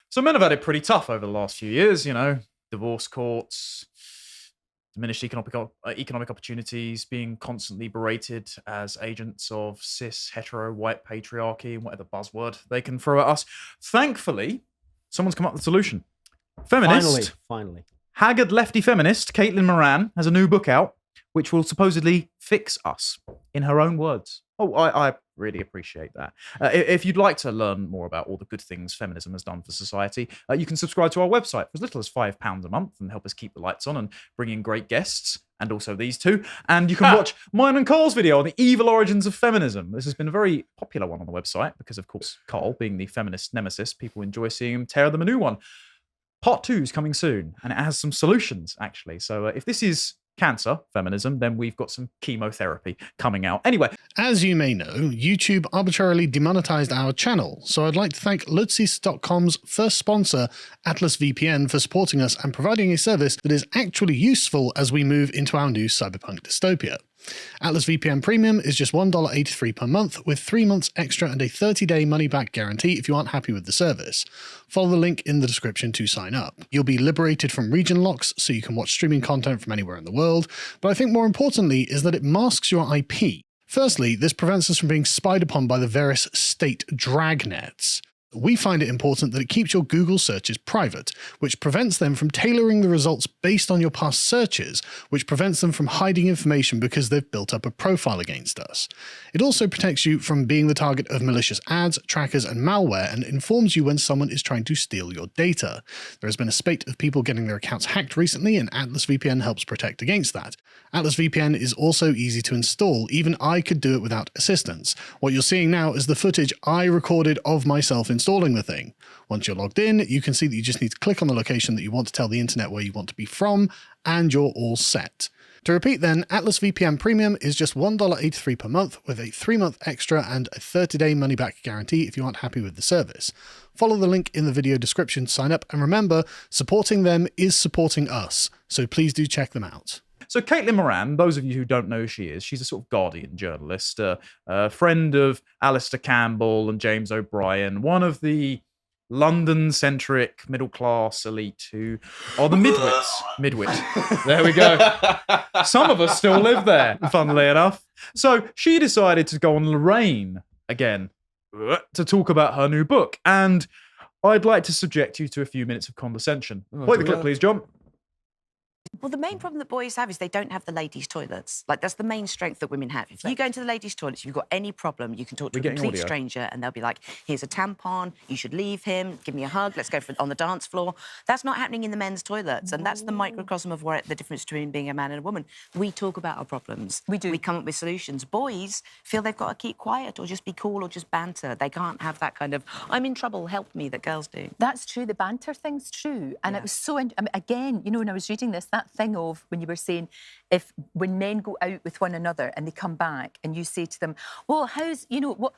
So men have had it pretty tough over the last few years, you know, divorce courts, diminished economic opportunities, being constantly berated as agents of cis, hetero, white patriarchy, and whatever buzzword they can throw at us. Thankfully, someone's come up with a solution. Feminist, Finally. haggard lefty feminist Caitlin Moran has a new book out, which will supposedly fix us, in her own words. Oh, I really appreciate that. If you'd like to learn more about all the good things feminism has done for society, you can subscribe to our website for as little as £5 a month and help us keep the lights on and bring in great guests, and also these two. And you can watch mine and Carl's video on the evil origins of feminism. This has been a very popular one on the website because, of course, Carl, being the feminist nemesis, people enjoy seeing him tear them a new one. Part 2 is coming soon, and it has some solutions, actually. So if this is cancer feminism, then we've got some chemotherapy coming out. Anyway. As you may know, YouTube arbitrarily demonetized our channel, so I'd like to thank Lotus.com's first sponsor, Atlas VPN, for supporting us and providing a service that is actually useful as we move into our new cyberpunk dystopia. Atlas VPN Premium is just $1.83 per month, with 3 months extra and a 30-day money-back guarantee if you aren't happy with the service. Follow the link in the description to sign up. You'll be liberated from region locks, so you can watch streaming content from anywhere in the world, but I think more importantly is that it masks your IP. Firstly, this prevents us from being spied upon by the various state dragnets. We find it important that it keeps your Google searches private, which prevents them from tailoring the results based on your past searches, which prevents them from hiding information because they've built up a profile against us. It also protects you from being the target of malicious ads, trackers, and malware, and informs you when someone is trying to steal your data. There has been a spate of people getting their accounts hacked recently, and Atlas VPN helps protect against that. Atlas VPN is also easy to install. Even I could do it without assistance. What you're seeing now is the footage I recorded of myself installing the thing. Once you're logged in, you can see that you just need to click on the location that you want to tell the internet where you want to be from, and you're all set. To repeat then, Atlas VPN Premium is just $1.83 per month with a 3-month extra and a 30-day money-back guarantee if you aren't happy with the service. Follow the link in the video description to sign up, and remember, supporting them is supporting us, so please do check them out. So Caitlin Moran, those of you who don't know who she is, she's a sort of Guardian journalist, a friend of Alistair Campbell and James O'Brien, one of the London-centric middle-class elite who are the midwits. Midwit. There we go. Some of us still live there, funnily enough. So she decided to go on Lorraine again to talk about her new book. And I'd like to subject you to a few minutes of condescension. Play the clip, please, John. Well, the main problem that boys have is they don't have the ladies' toilets. Like, that's the main strength that women have. If you go into the ladies' toilets, if you've got any problem, you can talk to a complete stranger and they'll be like, here's a tampon, you should leave him, give me a hug, let's go on the dance floor. That's not happening in the men's toilets, and that's the microcosm of the difference between being a man and a woman. We talk about our problems. We do. We come up with solutions. Boys feel they've got to keep quiet or just be cool or just banter. They can't have that kind of, I'm in trouble, help me, that girls do. That's true. The banter thing's true. And it was so, I mean, again, you know, when I was reading this, that thing of when you were saying when men go out with one another and they come back and you say to them, well, how's, you know, what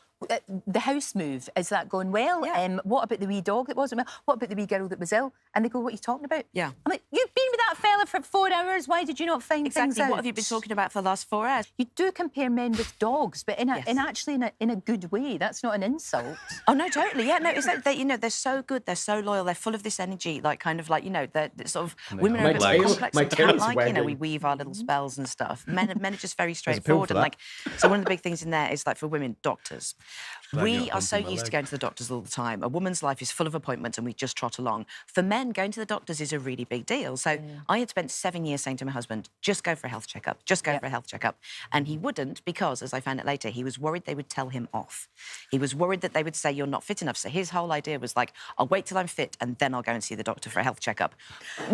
the house move, is that going well? Yeah. What about the wee dog that wasn't well? What about the wee girl that was ill? And they go, what are you talking about? Yeah. I'm like, you've been with that fella for 4 hours. Why did you not find things out? What have you been talking about for the last 4 hours? You do compare men with dogs, but actually in a good way. That's not an insult. Oh, no, totally. Yeah, no, it's like they, you know, they're so good, they're so loyal, they're full of this energy, like kind of like, you know, they're sort of women are a bit more complex. They can't like, you know, we weave our little spells and stuff. Men are just very straightforward. And like, so one of the big things in there is like for women, doctors. We are so used to going to the doctors all the time. A woman's life is full of appointments and we just trot along. For men, going to the doctors is a really big deal. So I had spent 7 years saying to my husband, just go for a health checkup, just go for a health checkup. And he wouldn't because, as I found out later, he was worried they would tell him off. He was worried that they would say, you're not fit enough. So his whole idea was like, I'll wait till I'm fit and then I'll go and see the doctor for a health checkup.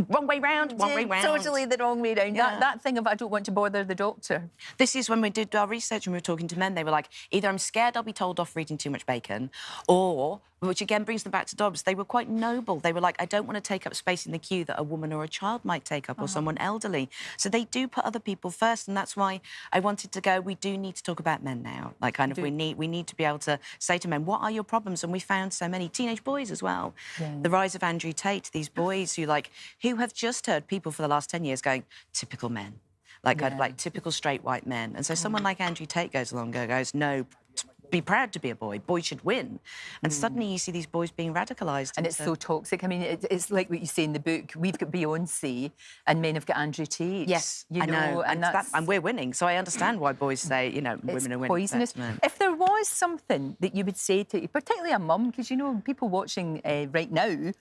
Wrong way round, one way round. Totally the wrong way round. Yeah. That thing of I don't want to bother the doctor. This is when we did our research and we were talking to men, they were like, either I'm scared I'll be told off for eating too much bacon, or, which again brings them back to Dobbs, they were quite noble. They were like, I don't want to take up space in the queue that a woman or a child might take up, or someone elderly. So they do put other people first, and that's why I wanted to go, we do need to talk about men now. Like, kind of, we need to be able to say to men, what are your problems? And we found so many teenage boys as well. Yeah. The rise of Andrew Tate, these boys who have just heard people for the last 10 years going, typical men. Like, kind of like typical straight white men. And so someone like Andrew Tate goes along and goes, no, be proud to be a boy. Boys should win. And suddenly you see these boys being radicalised. And it's so toxic. I mean, it's like what you say in the book. We've got Beyonce and men have got Andrew Tate. Yes, you know, and we're winning. So I understand why boys say, women are winning. It's poisonous. If there was something that you would say to, particularly a mum, because, people watching right now,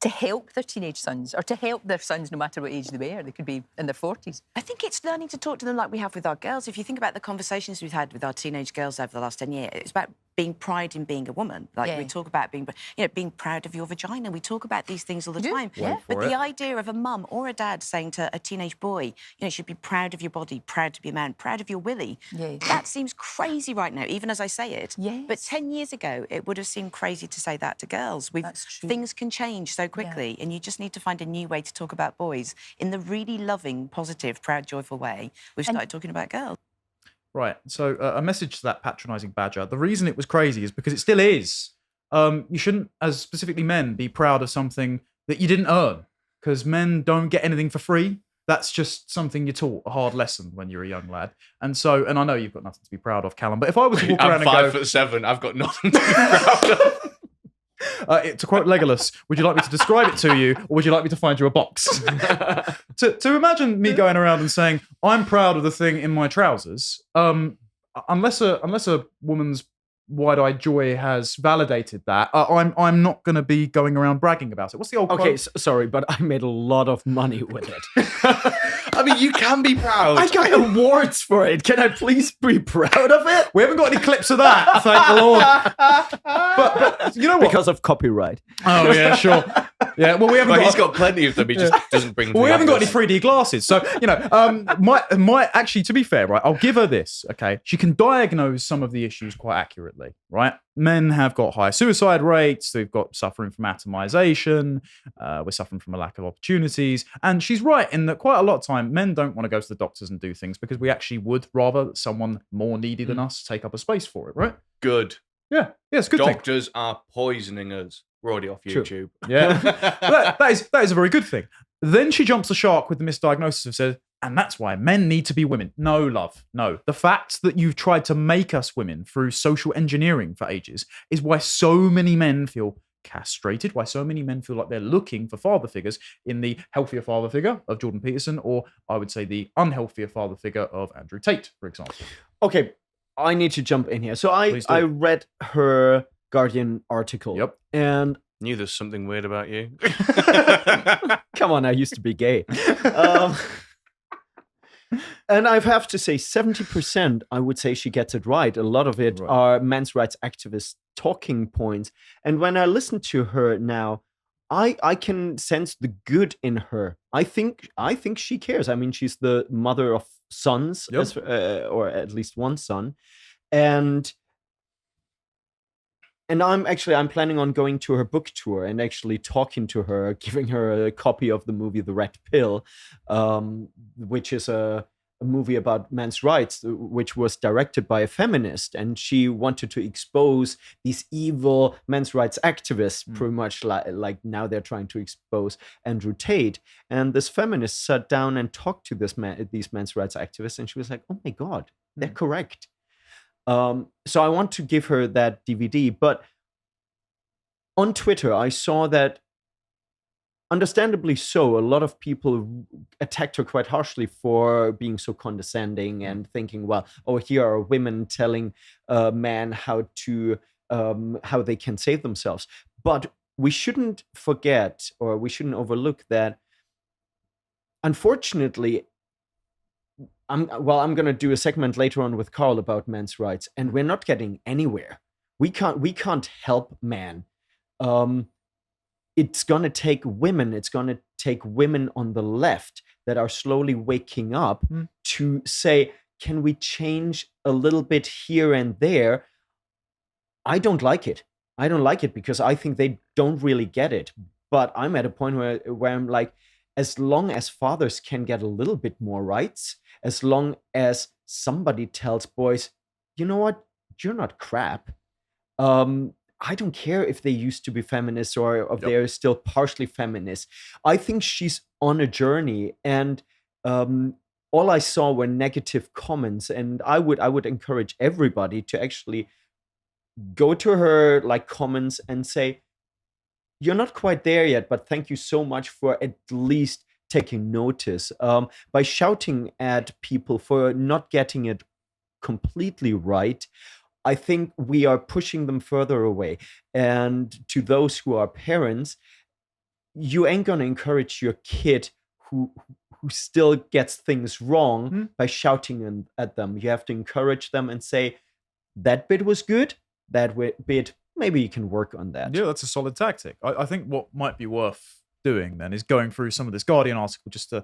to help their teenage sons or to help their sons no matter what age they were. They could be in their 40s. I think it's learning to talk to them like we have with our girls. If you think about the conversations we've had with our teenage girls over the last 10 years, it's about being pride in being a woman. We talk about being proud of your vagina. We talk about these things all the time. Yeah. But the idea of a mum or a dad saying to a teenage boy, you should be proud of your body, proud to be a man, proud of your willy. Yes. That seems crazy right now, even as I say it. Yes. But 10 years ago, it would have seemed crazy to say that to girls. That's true. Things can change so quickly, and you just need to find a new way to talk about boys in the really loving, positive, proud, joyful way we've started talking about girls. Right. So a message to that patronising badger. The reason it was crazy is because it still is. You shouldn't, as specifically men, be proud of something that you didn't earn, because men don't get anything for free. That's just something you're taught, a hard lesson when you're a young lad. And I know you've got nothing to be proud of, Callum, but if I was to walk around I'm 5'7", I've got nothing to be proud of. To quote Legolas, would you like me to describe it to you, or would you like me to find you a box? to imagine me going around and saying, I'm proud of the thing in my trousers, unless a woman's wide-eyed joy has validated that, I'm not going to be going around bragging about it. What's the old quote? Okay, sorry, but I made a lot of money with it. I mean, you can be proud. I got awards for it. Can I please be proud of it? We haven't got any clips of that, thank the Lord. But you know what? Because of copyright. Oh, yeah, sure. Yeah, well, we haven't he's got plenty of them. He just doesn't bring them. Well, we haven't got any 3D glasses. So, actually, to be fair, right, I'll give her this, okay? She can diagnose some of the issues quite accurately, right? Men have got high suicide rates. They've got suffering from atomization. We're suffering from a lack of opportunities. And she's right in that quite a lot of time, men don't want to go to the doctors and do things because we actually would rather someone more needy than us take up a space for it, right? Good. Yeah, it's a good thing. Doctors are poisoning us. We're already off YouTube. True. Yeah, that is a very good thing. Then she jumps the shark with the misdiagnosis and says, and that's why men need to be women. No, love, no. The fact that you've tried to make us women through social engineering for ages is why so many men feel castrated, why so many men feel like they're looking for father figures in the healthier father figure of Jordan Peterson, or I would say the unhealthier father figure of Andrew Tate, for example. Okay, I need to jump in here. So I read her Guardian article. Yep. And knew there's something weird about you. Come on, I used to be gay. And I have to say, 70%, I would say she gets it right. A lot of it are men's rights activists talking points. And when I listen to her now, I can sense the good in her. I think she cares. I mean, she's the mother of sons, or at least one son. And I'm planning on going to her book tour and actually talking to her, giving her a copy of the movie The Red Pill, which is a movie about men's rights, which was directed by a feminist. And she wanted to expose these evil men's rights activists, pretty much like now they're trying to expose Andrew Tate. And this feminist sat down and talked to these men's rights activists, and she was like, oh my God, they're correct. So I want to give her that DVD, but on Twitter, I saw that, understandably so, a lot of people attacked her quite harshly for being so condescending and thinking, well, here are women telling men how they can save themselves. But we shouldn't forget, or we shouldn't overlook that, unfortunately, I'm going to do a segment later on with Carl about men's rights, and we're not getting anywhere. We can't help man. It's going to take women. It's going to take women on the left that are slowly waking up to say, can we change a little bit here and there? I don't like it. I don't like it because I think they don't really get it. But I'm at a point where I'm like, as long as fathers can get a little bit more rights, as long as somebody tells boys, you know what, you're not crap. I don't care if they used to be feminists or if they're still partially feminist. I think she's on a journey, and all I saw were negative comments. And I would encourage everybody to actually go to her like comments and say, you're not quite there yet, but thank you so much for at least taking notice. By shouting at people for not getting it completely right, I think we are pushing them further away. And to those who are parents, you ain't gonna encourage your kid who still gets things wrong by shouting at them. You have to encourage them and say, that bit was good, that bit, maybe you can work on that. Yeah, that's a solid tactic. I think what might be worth doing then is going through some of this Guardian article just to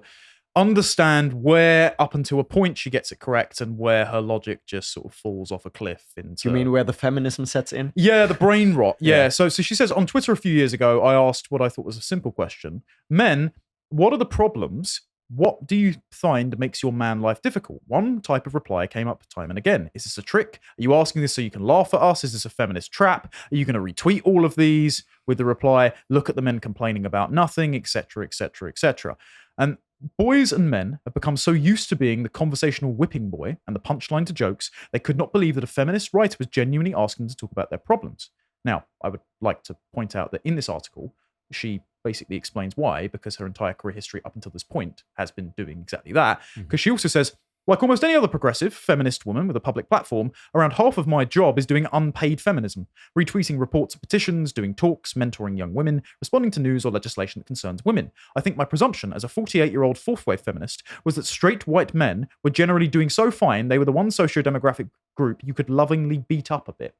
understand where, up until a point, she gets it correct and where her logic just sort of falls off a cliff. Into, you mean where the feminism sets in? Yeah, the brain rot. Yeah. So she says on Twitter a few years ago, I asked what I thought was a simple question. Men, what are the problems? What do you find makes your man life difficult? One type of reply came up time and again. Is this a trick? Are you asking this so you can laugh at us? Is this a feminist trap? Are you going to retweet all of these with the reply, look at the men complaining about nothing, etc., etc., etc.? And boys and men have become so used to being the conversational whipping boy and the punchline to jokes, they could not believe that a feminist writer was genuinely asking them to talk about their problems. Now, I would like to point out that in this article, she basically explains why, because her entire career history up until this point has been doing exactly that. Because she also says, like almost any other progressive feminist woman with a public platform, around half of my job is doing unpaid feminism, retweeting reports and petitions, doing talks, mentoring young women, responding to news or legislation that concerns women. I think my presumption as a 48-year-old fourth-wave feminist was that straight white men were generally doing so fine they were the one socio-demographic group you could lovingly beat up a bit.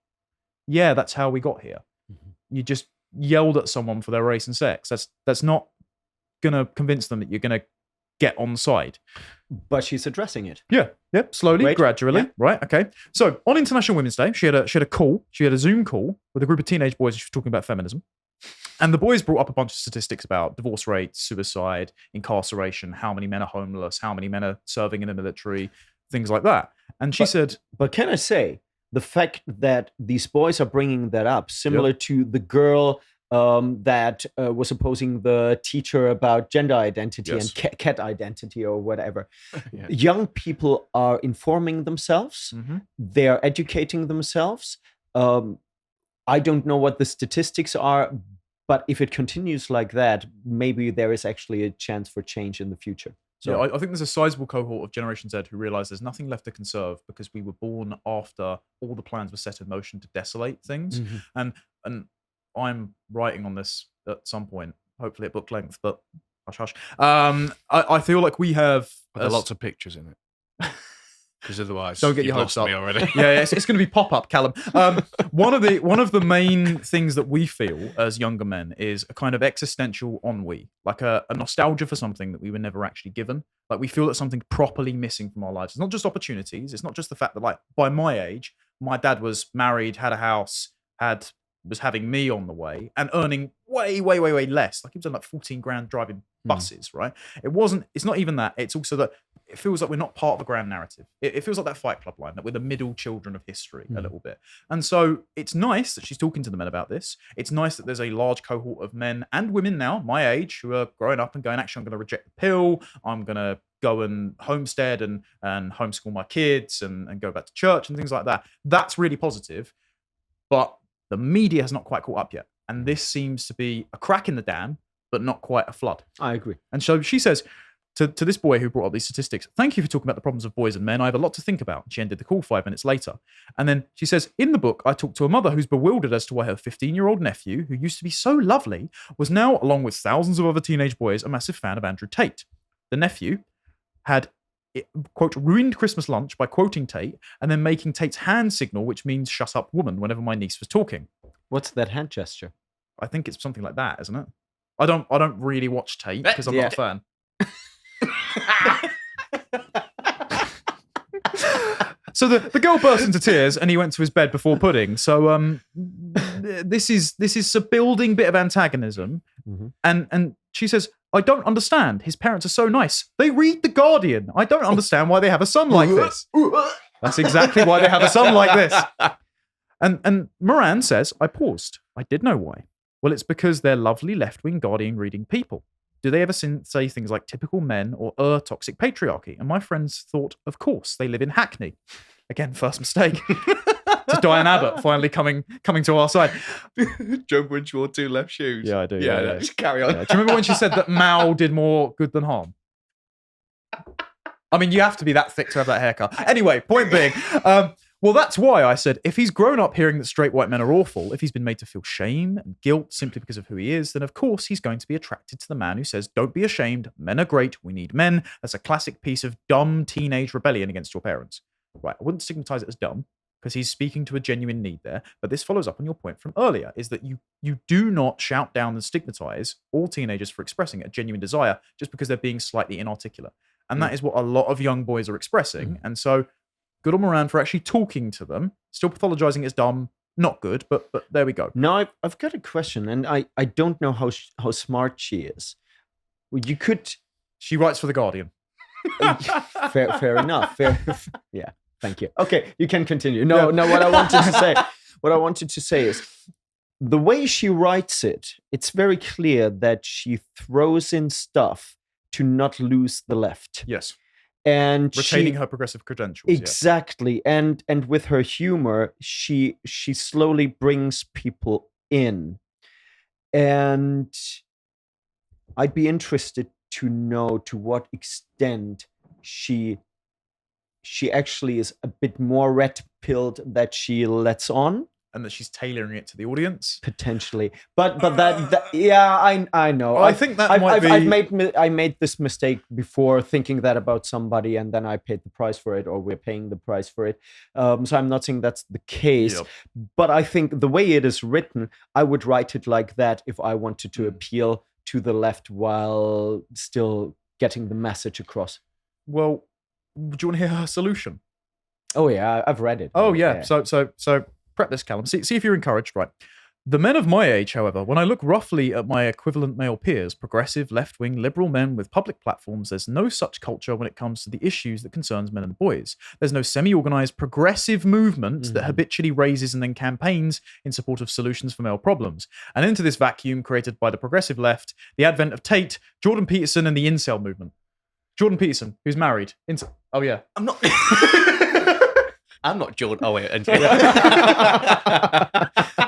Yeah, that's how we got here. You just yelled at someone for their race and sex. That's not going to convince them that you're going to get on side. But she's addressing it. Yeah, slowly, gradually. Right, okay. So on International Women's Day, she had a call. She had a Zoom call with a group of teenage boys. She was talking about feminism. And the boys brought up a bunch of statistics about divorce rates, suicide, incarceration, how many men are homeless, how many men are serving in the military, things like that. And she said... But can I say, the fact that these boys are bringing that up, similar to the girl that was opposing the teacher about gender identity and cat identity or whatever. Young people are informing themselves. They are educating themselves. I don't know what the statistics are, but if it continues like that, maybe there is actually a chance for change in the future. So yeah, I think there's a sizable cohort of Generation Z who realise there's nothing left to conserve because we were born after all the plans were set in motion to desolate things. And I'm writing on this at some point, hopefully at book length, but hush hush. I feel like we have... There are lots of pictures in it. Because otherwise, don't get your hopes up. Me already. It's going to be pop-up, Callum. One of the main things that we feel as younger men is a kind of existential ennui, like a nostalgia for something that we were never actually given. Like we feel that something properly missing from our lives. It's not just opportunities. It's not just the fact that, like, by my age, my dad was married, had a house, was having me on the way, and earning way less. Like he was on like 14 grand driving buses, right? It's not even that. It's also that it feels like we're not part of a grand narrative. It feels like that Fight Club line, that we're the middle children of history a little bit. And so it's nice that she's talking to the men about this. It's nice that there's a large cohort of men and women now, my age, who are growing up and going, actually, I'm going to reject the pill. I'm going to go and homestead and homeschool my kids and go back to church and things like that. That's really positive. But the media has not quite caught up yet. And this seems to be a crack in the dam, but not quite a flood. I agree. And so she says to this boy who brought up these statistics, thank you for talking about the problems of boys and men. I have a lot to think about. She ended the call 5 minutes later. And then she says, in the book, I talked to a mother who's bewildered as to why her 15-year-old nephew, who used to be so lovely, was now, along with thousands of other teenage boys, a massive fan of Andrew Tate. The nephew had, quote, ruined Christmas lunch by quoting Tate and then making Tate's hand signal, which means shut up woman, whenever my niece was talking. What's that hand gesture? I think it's something like that, isn't it? I don't really watch Tate because I'm not a fan. So the girl burst into tears and he went to his bed before pudding. So this is a building bit of antagonism. And she says, I don't understand. His parents are so nice. They read The Guardian. I don't understand why they have a son like this. That's exactly why they have a son like this. And Moran says, I paused. I did know why. Well, it's because they're lovely left-wing Guardian reading people. Do they ever say things like typical men or toxic patriarchy? And my friends thought, of course, they live in Hackney. Again, first mistake. To to Diane Abbott finally coming to our side. Jump when she wore 2 left shoes. Yeah, I do. Yeah, just carry on. Yeah. Do you remember when she said that Mao did more good than harm? I mean, you have to be that thick to have that haircut. Anyway, point being, well, that's why I said if he's grown up hearing that straight white men are awful, if he's been made to feel shame and guilt simply because of who he is, then of course he's going to be attracted to the man who says, don't be ashamed, men are great, we need men. That's a classic piece of dumb teenage rebellion against your parents. Right, I wouldn't stigmatize it as dumb, because he's speaking to a genuine need there. But this follows up on your point from earlier, is that you do not shout down and stigmatize all teenagers for expressing a genuine desire just because they're being slightly inarticulate. And that is what a lot of young boys are expressing. And so good on Moran for actually talking to them, still pathologizing as dumb, not good, but there we go. Now, I've got a question, and I don't know how smart she is. You could... She writes for The Guardian. fair enough. Yeah, thank you. Okay, you can continue. No, what I wanted to say is, the way she writes it, it's very clear that she throws in stuff to not lose the left. Yes. And retaining her progressive credentials. Exactly. Yeah. And with her humor, she slowly brings people in. And I'd be interested to know to what extent she actually is a bit more red-pilled that she lets on. And that she's tailoring it to the audience, potentially, but that yeah, I know. I think that might be. I made this mistake before, thinking that about somebody, and then I paid the price for it, or we're paying the price for it. So I'm not saying that's the case, but I think the way it is written, I would write it like that if I wanted to appeal to the left while still getting the message across. Well, do you want to hear her solution? Oh yeah, I've read it. Oh yeah. So. Prep this, Callum. See if you're encouraged. Right. The men of my age, however, when I look roughly at my equivalent male peers, progressive, left-wing, liberal men with public platforms, there's no such culture when it comes to the issues that concerns men and boys. There's no semi-organized progressive movement that habitually raises and then campaigns in support of solutions for male problems. And into this vacuum created by the progressive left, the advent of Tate, Jordan Peterson, and the incel movement. Jordan Peterson, who's married. Oh yeah. I'm not Jordan. Oh, wait.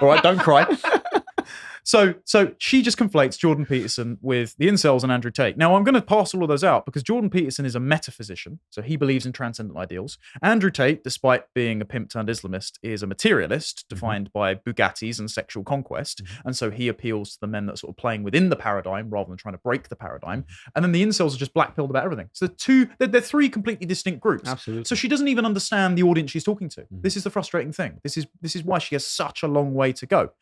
All right, don't cry. So she just conflates Jordan Peterson with the incels and Andrew Tate. Now, I'm going to pass all of those out because Jordan Peterson is a metaphysician, so he believes in transcendent ideals. Andrew Tate, despite being a pimp-turned-Islamist, is a materialist defined by Bugattis and sexual conquest, and so he appeals to the men that are sort of playing within the paradigm rather than trying to break the paradigm. And then the incels are just black-pilled about everything. So they're 3 completely distinct groups. Absolutely. So she doesn't even understand the audience she's talking to. This is the frustrating thing. This is why she has such a long way to go.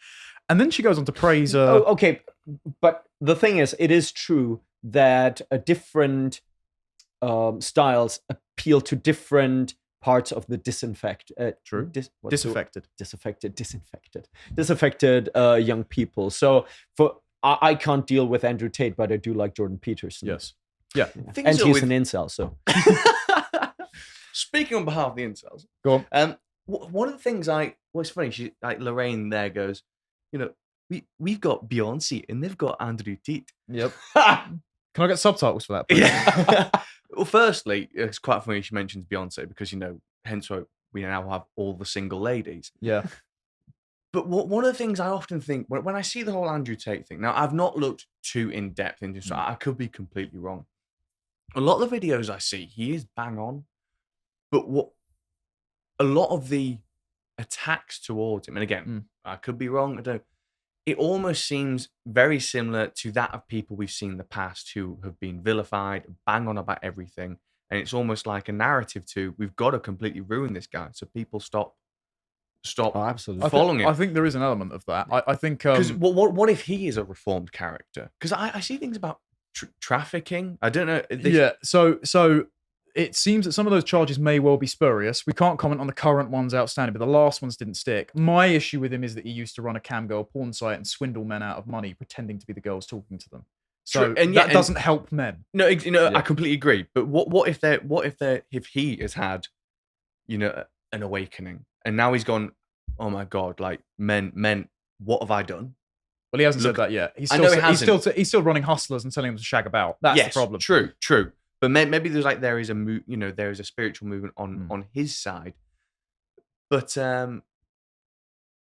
And then she goes on to praise... okay, but the thing is, it is true that different styles appeal to different parts of the disaffected young people. So I can't deal with Andrew Tate, but I do like Jordan Peterson. Yes. Yeah. And he's an incel, so... Speaking on behalf of the incels, go on. One of the things what's funny, Lorraine there goes, you know, we've got Beyonce and they've got Andrew Tate. Yep. Can I get subtitles for that, please? Yeah. Well, firstly, it's quite funny she mentions Beyonce because, you know, hence why we now have all the single ladies. Yeah. But one of the things I often think when I see the whole Andrew Tate thing, now I've not looked too in depth into this, so I could be completely wrong. A lot of the videos I see, he is bang on, but a lot of the attacks towards him, and again, I could be wrong, I don't know, it almost seems very similar to that of people we've seen in the past who have been vilified, bang on about everything, and it's almost like a narrative to, we've got to completely ruin this guy, so people stop absolutely following him. I think there is an element of that. I think... Because what if he is a reformed character? Because I see things about trafficking. I don't know. Yeah, so it seems that some of those charges may well be spurious. We can't comment on the current ones outstanding, but the last ones didn't stick. My issue with him is that he used to run a camgirl porn site and swindle men out of money, pretending to be the girls talking to them. So that doesn't help men. No, I completely agree. But what if he has had, you know, an awakening and now he's gone, oh my God, like men, what have I done? Well, he hasn't said that yet. He's still running hustlers and telling them to shag about. That's the problem. True. But maybe there is a spiritual movement on his side. But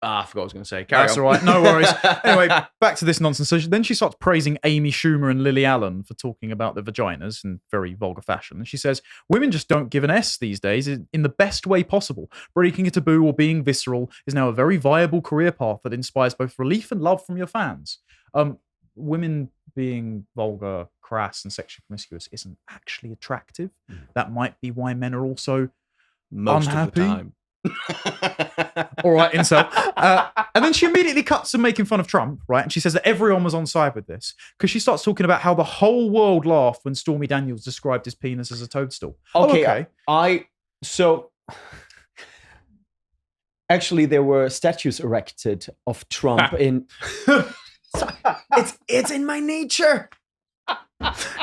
I forgot what I was going to say. Carry That's on. all right. No worries. Anyway, back to this nonsense. So then she starts praising Amy Schumer and Lily Allen for talking about their vaginas in very vulgar fashion. And she says, women just don't give an S these days in the best way possible. Breaking a taboo or being visceral is now a very viable career path that inspires both relief and love from your fans. Women being vulgar, crass, and sexually promiscuous isn't actually attractive. That might be why men are also Most unhappy. of the time. All right, incel. And then she immediately cuts to making fun of Trump, right? And she says that everyone was on side with this because she starts talking about how the whole world laughed when Stormy Daniels described his penis as a toadstool. Okay. So actually there were statues erected of Trump in. It's in my nature.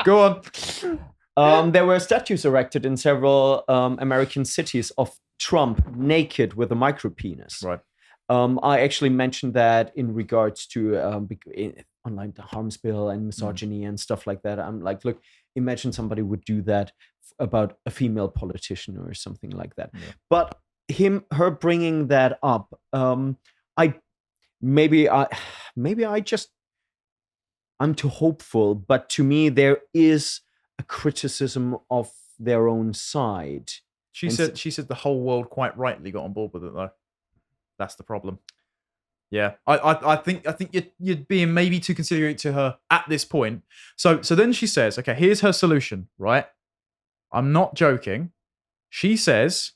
Go on. There were statues erected in several American cities of Trump naked with a micropenis. Right. I actually mentioned that in regards to online the harms bill and misogyny and stuff like that. I'm like, look, imagine somebody would do that about a female politician or something like that. Yeah. But her bringing that up, I'm too hopeful, but to me there is a criticism of their own side. She said the whole world quite rightly got on board with it though. That's the problem. Yeah, I think you're being maybe too considerate to her at this point. So then she says, okay, here's her solution, right? I'm not joking. She says,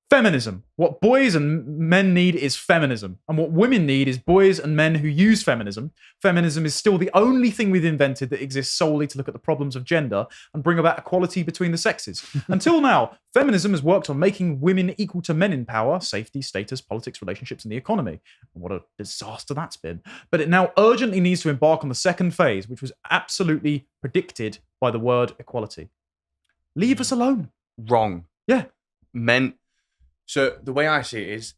feminism. What boys and men need is feminism. And what women need is boys and men who use feminism. Feminism is still the only thing we've invented that exists solely to look at the problems of gender and bring about equality between the sexes. Until now, feminism has worked on making women equal to men in power, safety, status, politics, relationships, and the economy. What a disaster that's been. But it now urgently needs to embark on the second phase, which was absolutely predicted by the word equality. Leave us alone. Wrong. Yeah. Men. So the way I see it is,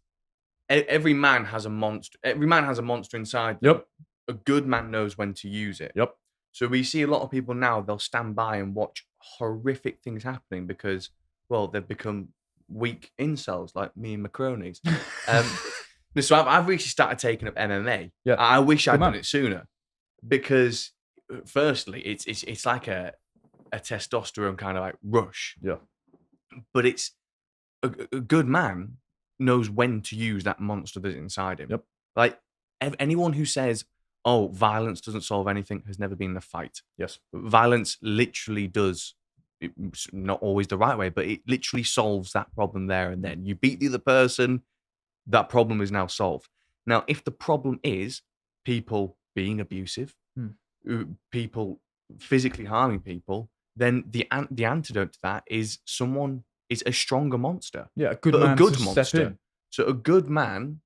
every man has a monster. Every man has a monster inside them. Yep. A good man knows when to use it. Yep. So we see a lot of people now, they'll stand by and watch horrific things happening because, well, they've become weak incels like me and my cronies. So I've recently started taking up MMA. Yeah. I wish I'd done it sooner because, firstly, it's like a testosterone kind of like rush. Yeah. But it's a good man knows when to use that monster that's inside him. Yep. Like anyone who says, "Oh, violence doesn't solve anything," has never been in a fight. Yes. Violence literally does. It's not always the right way, but it literally solves that problem there and then. You beat the other person, that problem is now solved. Now, if the problem is people being abusive, people physically harming people, then the antidote to that is someone is a stronger monster. Yeah, a good but man a good to step monster. in. So a good man,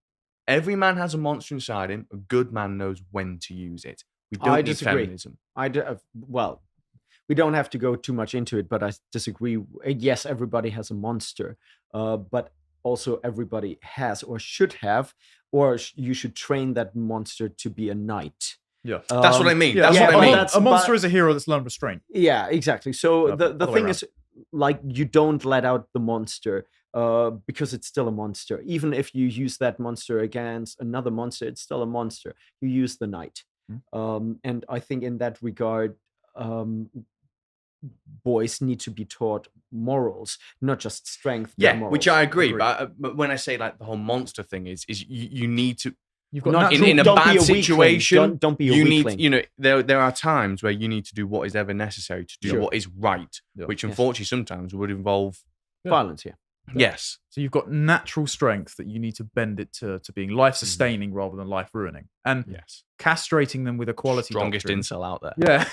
every man has a monster inside him. A good man knows when to use it. We don't need feminism. Well, we don't have to go too much into it, but I disagree. Yes, everybody has a monster, but also everybody has or should have, or you should train that monster to be a knight. Yeah, that's what I mean. Yeah, that's what I mean. A monster is a hero that's learned restraint. Yeah, exactly. So the thing is, like, you don't let out the monster because it's still a monster. Even if you use that monster against another monster, it's still a monster. You use the knight. And I think in that regard, boys need to be taught morals, not just strength. Yeah, morals. which I agree. But when I say like the whole monster thing is you need to. You've got in a bad situation. Don't be a weakling. You need, there are times where you need to do what is ever necessary to do what is right, which unfortunately sometimes would involve violence. Yeah. Yes. So you've got natural strength that you need to bend it to being life-sustaining rather than life-ruining. And castrating them with equality strongest doctrine. incel out there. Yeah.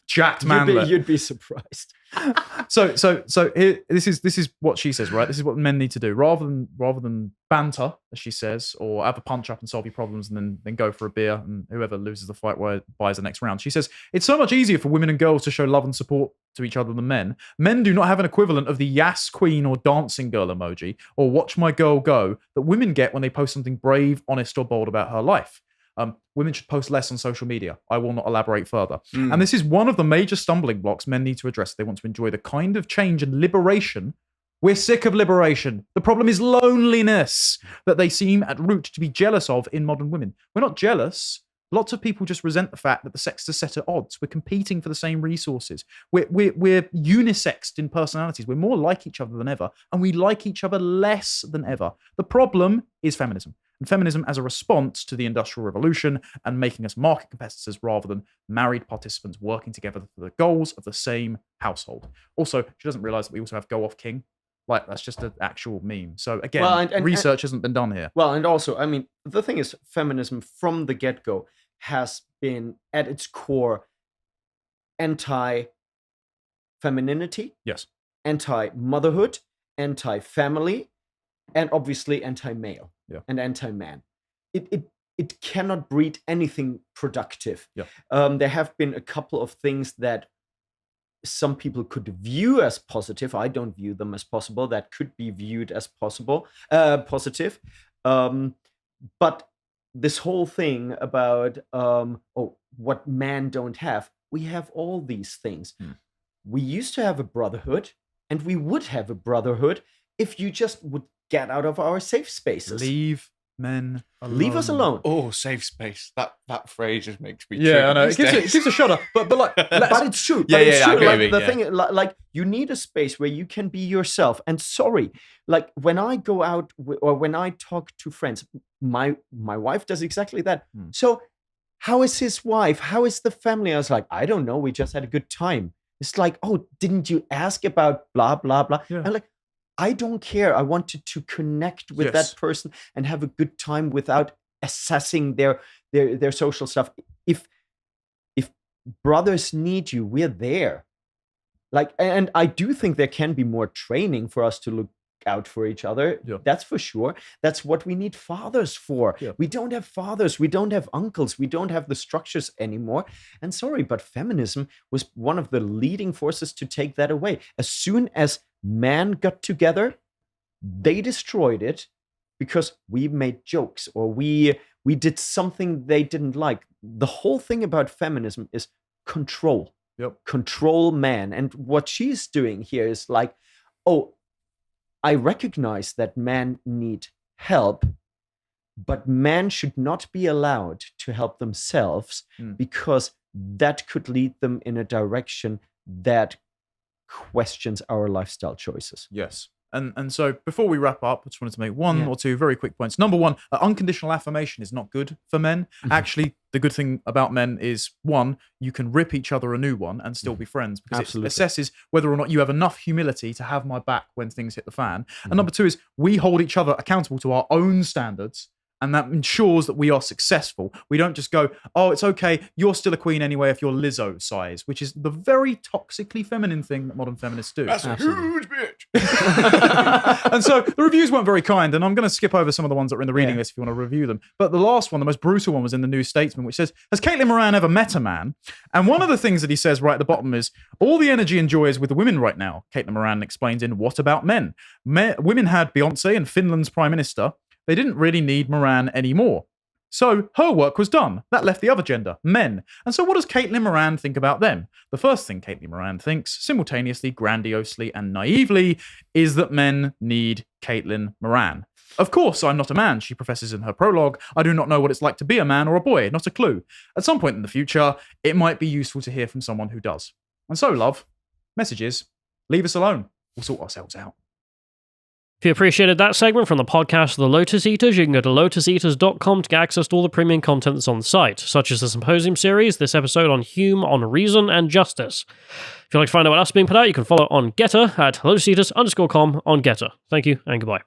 Jacked man. You'd be surprised. So here, this is what she says, right? This is what men need to do. Rather than banter, as she says, or have a punch up and solve your problems and then go for a beer and whoever loses the fight buys the next round. She says, it's so much easier for women and girls to show love and support to each other than men. Men do not have an equivalent of the yes queen or dancing girl emoji or watch my girl go that women get when they post something brave, honest, or bold about her life. Women should post less on social media. I will not elaborate further. And this is one of the major stumbling blocks men need to address if they want to enjoy the kind of change and liberation We're sick of liberation. The problem is loneliness that they seem at root to be jealous of in modern women. We're not jealous. Lots of people just resent the fact that the sexes are set at odds. We're competing for the same resources. We're unisexed in personalities. We're more like each other than ever, and we like each other less than ever. The problem is feminism. And feminism as a response to the Industrial Revolution and making us market competitors rather than married participants working together for the goals of the same household. Also, she doesn't realize that we also have Go Off King. Like, that's just an actual meme. So again, research hasn't been done here. Well, and also, I mean, the thing is, feminism from the get-go has been at its core anti-femininity, yes, anti-motherhood, anti-family, and obviously anti-male and anti-man. It cannot breed anything productive. Yeah. There have been a couple of things that some people could view as positive. I don't view them as possible. That could be viewed as positive. But this whole thing about what men don't have, we have all these things. We used to have a brotherhood, and we would have a brotherhood if you just would get out of our safe spaces. Leave men alone. Leave us alone. Oh, safe space. That phrase just makes me I know. It gives a shudder. But like, but it's true. Yeah, it's true. I agree. The thing, like, you need a space where you can be yourself. And sorry, like, when I go out or when I talk to friends, my wife does exactly that. So, how is his wife? How is the family? I was like, I don't know. We just had a good time. It's like, oh, didn't you ask about blah blah blah? Yeah. I'm like, I don't care. I wanted to connect with that person and have a good time without assessing their social stuff. If brothers need you, we're there. Like, and I do think there can be more training for us to look out for each other. Yeah. That's for sure. That's what we need fathers for. Yeah. We don't have fathers. We don't have uncles. We don't have the structures anymore. And sorry, but feminism was one of the leading forces to take that away. As soon as men got together, they destroyed it because we made jokes or we did something they didn't like. The whole thing about feminism is control. Control man. And what she's doing here is like, oh, I recognize that men need help, but men should not be allowed to help themselves because that could lead them in a direction that questions our lifestyle choices. Yes. And so before we wrap up, I just wanted to make one or two very quick points. Number one, unconditional affirmation is not good for men. Actually, the good thing about men is, one, you can rip each other a new one and still be friends because it assesses whether or not you have enough humility to have my back when things hit the fan. And number two is we hold each other accountable to our own standards. And that ensures that we are successful. We don't just go, oh, it's okay, you're still a queen anyway if you're Lizzo size, which is the very toxically feminine thing that modern feminists do. That's a huge bitch. And so the reviews weren't very kind, and I'm going to skip over some of the ones that are in the reading list if you want to review them. But the last one, the most brutal one, was in the New Statesman, which says, has Caitlin Moran ever met a man? And one of the things that he says right at the bottom is, all the energy and joy is with the women right now. Caitlin Moran explains in What About Men? Women had Beyonce and Finland's Prime Minister. They didn't really need Moran anymore. So her work was done. That left the other gender, men. And so what does Caitlin Moran think about them? The first thing Caitlin Moran thinks, simultaneously, grandiosely, and naively, is that men need Caitlin Moran. Of course, I'm not a man, she professes in her prologue. I do not know what it's like to be a man or a boy, not a clue. At some point in the future, it might be useful to hear from someone who does. And so, love, message is, leave us alone. We'll sort ourselves out. If you appreciated that segment from the podcast The Lotus Eaters, you can go to lotuseaters.com to get access to all the premium content that's on the site, such as the Symposium series, this episode on Hume, on Reason and Justice. If you'd like to find out what else is being put out, you can follow on Getter at lotuseaters_com on Getter. Thank you and goodbye.